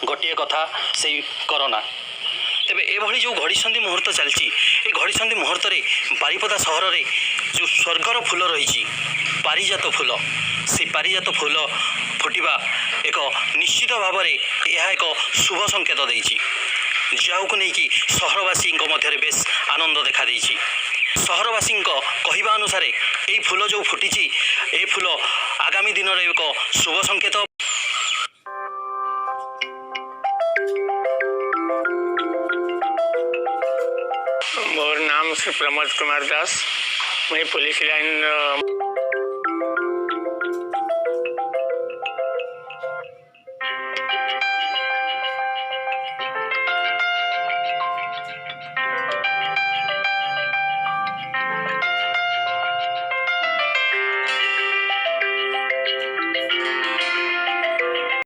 गोटे कथा से कोरोना तेबे एभली जो घड़ीसंधि मुहूर्त चलती ये घड़ीसंधि मुहूर्त रे बारिपदा सहर रे जो स्वर्गर फूल रही पारिजात फूल से पारिजात फूल फुटिबा एक निश्चित भाव में यह एक शुभ संकेत देछि जाऊक नहीं सहरवासी मध्य बेस आनंद देखा देछि सहरवासी कहवा अनुसार ये फूल जो फुटी ये फूल आगामी दिन में एक शुभ संकेत। मोर नाम श्री प्रमोद कुमार दास। मैं पुलिस लाइन